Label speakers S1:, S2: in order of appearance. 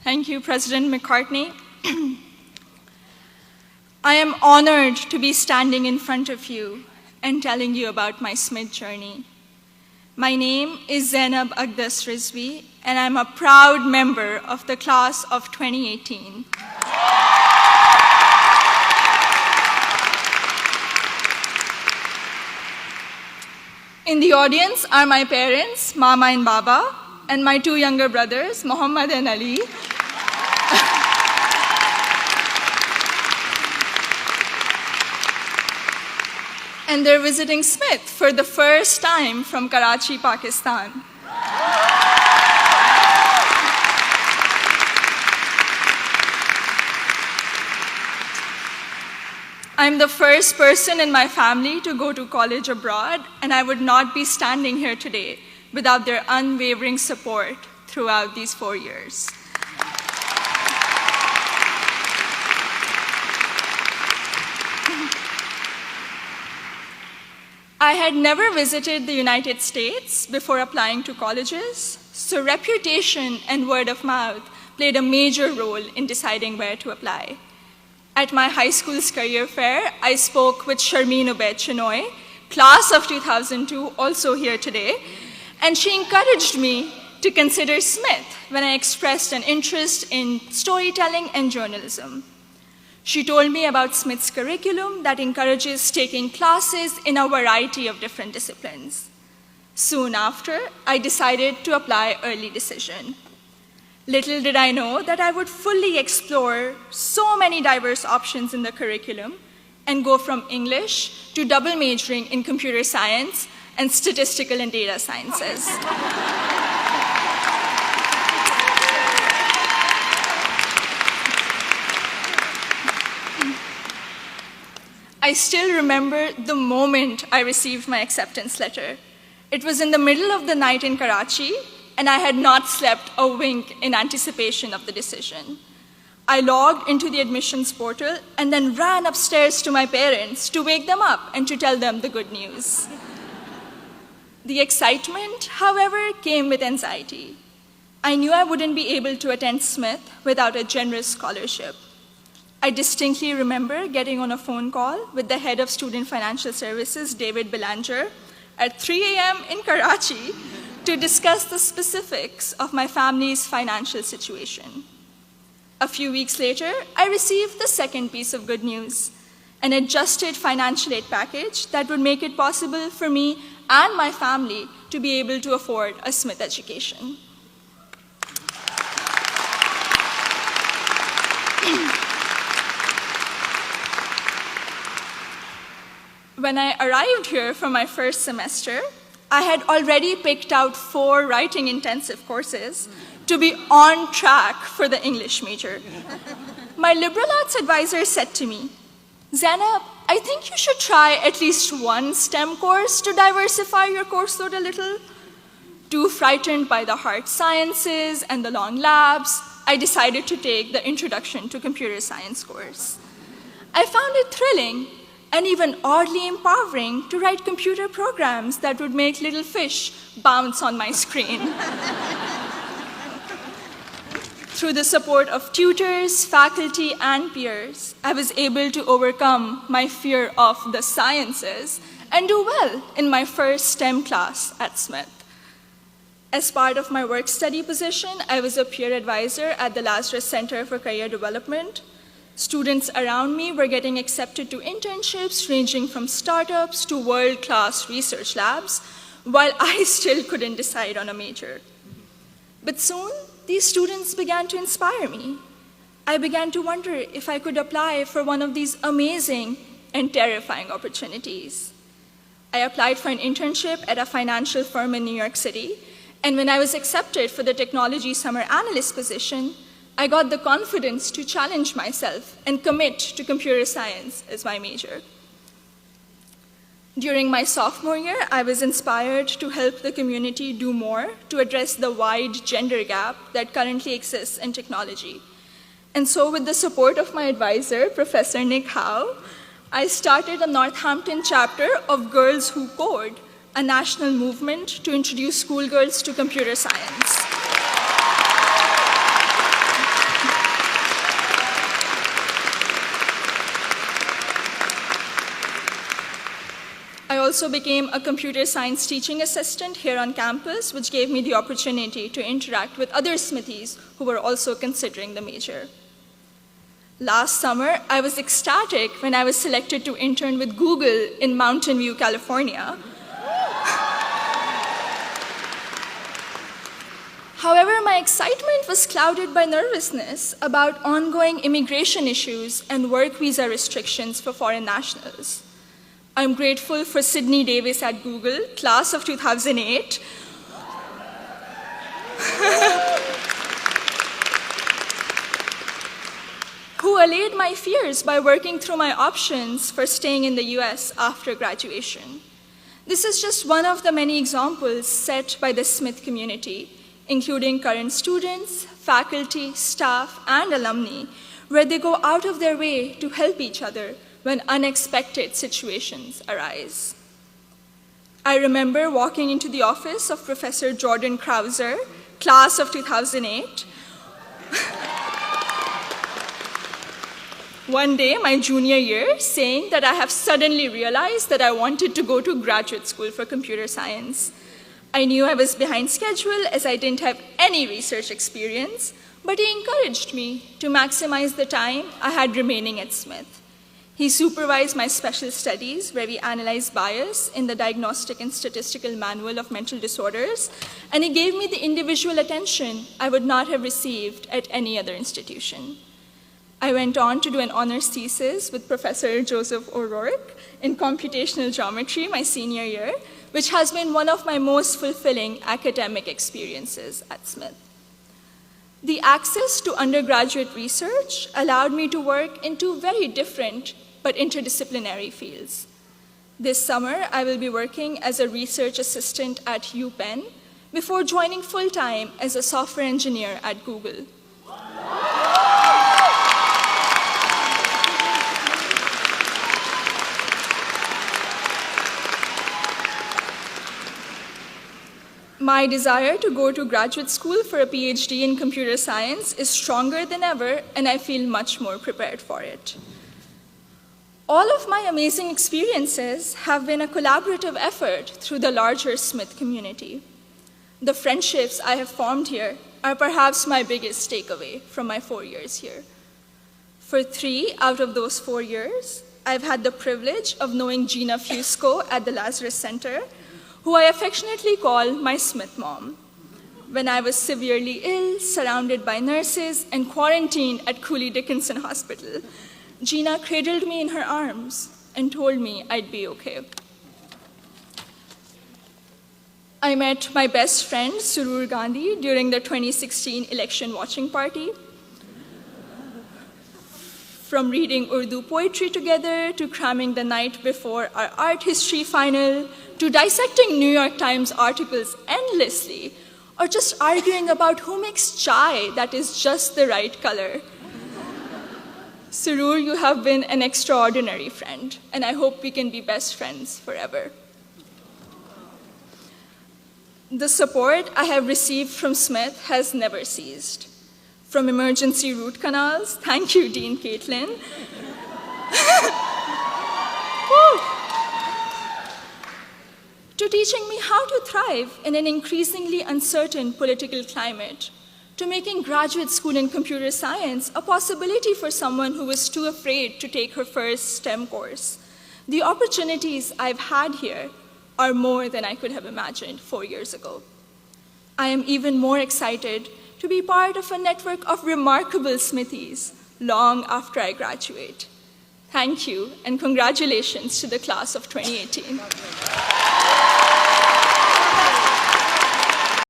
S1: Thank you, President McCartney. I am honored to be standing in front of you and telling you about my Smith journey. My name is Zainab Aqdas Rizvi, and I'm a proud member of the class of 2018. In the audience are my parents, Mama and Baba, and my two younger brothers, Muhammad and Ali. And they're visiting Smith for the first time from Karachi, Pakistan. I'm the first person in my family to go to college abroad, and I would not be standing here today without their unwavering support throughout these 4 years. I had never visited the United States before applying to colleges, so reputation and word of mouth played a major role in deciding where to apply. At my high school's career fair, I spoke with Sharmeen Ubaid Chinoy, class of 2002, also here today, and she encouraged me to consider Smith when I expressed an interest in storytelling and journalism. She told me about Smith's curriculum that encourages taking classes in a variety of different disciplines. Soon after, I decided to apply early decision. Little did I know that I would fully explore so many diverse options in the curriculum and go from English to double majoring in computer science and statistical and data sciences. I still remember the moment I received my acceptance letter. It was in the middle of the night in Karachi, and I had not slept a wink in anticipation of the decision. I logged into the admissions portal and then ran upstairs to my parents to wake them up and to tell them the good news. The excitement, however, came with anxiety. I knew I wouldn't be able to attend Smith without a generous scholarship. I distinctly remember getting on a phone call with the head of Student Financial Services, David Belanger, at 3 a.m. in Karachi to discuss the specifics of my family's financial situation. A few weeks later, I received the second piece of good news, an adjusted financial aid package that would make it possible for me and my family to be able to afford a Smith education. When I arrived here for my first semester, I had already picked out 4 writing intensive courses to be on track for the English major. My liberal arts advisor said to me, "Zainab, I think you should try at least one STEM course to diversify your course load a little." Too frightened by the hard sciences and the long labs, I decided to take the Introduction to Computer Science course. I found it thrilling and even oddly empowering to write computer programs that would make little fish bounce on my screen. Through the support of tutors, faculty, and peers, I was able to overcome my fear of the sciences and do well in my first STEM class at Smith. As part of my work-study position, I was a peer advisor at the Lazarus Center for Career Development. Students around me were getting accepted to internships ranging from startups to world-class research labs, while I still couldn't decide on a major. But soon, these students began to inspire me. I began to wonder if I could apply for one of these amazing and terrifying opportunities. I applied for an internship at a financial firm in New York City, and when I was accepted for the technology summer analyst position, I got the confidence to challenge myself and commit to computer science as my major. During my sophomore year, I was inspired to help the community do more to address the wide gender gap that currently exists in technology. And so with the support of my advisor, Professor Nick Howe, I started a Northampton chapter of Girls Who Code, a national movement to introduce schoolgirls to computer science. also became a computer science teaching assistant here on campus, which gave me the opportunity to interact with other Smithies who were also considering the major. Last summer, I was ecstatic when I was selected to intern with Google in Mountain View, California. However, my excitement was clouded by nervousness about ongoing immigration issues and work visa restrictions for foreign nationals. I'm grateful for Sydney Davis at Google, class of 2008, who allayed my fears by working through my options for staying in the US after graduation. This is just one of the many examples set by the Smith community, including current students, faculty, staff, and alumni, where they go out of their way to help each other when unexpected situations arise. I remember walking into the office of Professor Jordan Krauser, class of 2008, one day, my junior year, saying that I have suddenly realized that I wanted to go to graduate school for computer science. I knew I was behind schedule as I didn't have any research experience, but he encouraged me to maximize the time I had remaining at Smith. He supervised my special studies, where we analyzed bias in the Diagnostic and Statistical Manual of Mental Disorders, and he gave me the individual attention I would not have received at any other institution. I went on to do an honors thesis with Professor Joseph O'Rourke in computational geometry my senior year, which has been one of my most fulfilling academic experiences at Smith. The access to undergraduate research allowed me to work in two very different but interdisciplinary fields. This summer, I will be working as a research assistant at UPenn before joining full-time as a software engineer at Google. My desire to go to graduate school for a PhD in computer science is stronger than ever, and I feel much more prepared for it. All of my amazing experiences have been a collaborative effort through the larger Smith community. The friendships I have formed here are perhaps my biggest takeaway from my 4 years here. For 3 out of those 4 years, I've had the privilege of knowing Gina Fusco at the Lazarus Center, who I affectionately call my Smith mom. When I was severely ill, surrounded by nurses, and quarantined at Cooley Dickinson Hospital, Gina cradled me in her arms and told me I'd be okay. I met my best friend, Surur Gandhi, during the 2016 election watching party. From reading Urdu poetry together, to cramming the night before our art history final, to dissecting New York Times articles endlessly, or just arguing about who makes chai that is just the right color. Surur, you have been an extraordinary friend, and I hope we can be best friends forever. The support I have received from Smith has never ceased. From emergency root canals, thank you, Dean Caitlin, to teaching me how to thrive in an increasingly uncertain political climate, to making graduate school in computer science a possibility for someone who was too afraid to take her first STEM course. The opportunities I've had here are more than I could have imagined 4 years ago. I am even more excited to be part of a network of remarkable Smithies long after I graduate. Thank you, and congratulations to the class of 2018.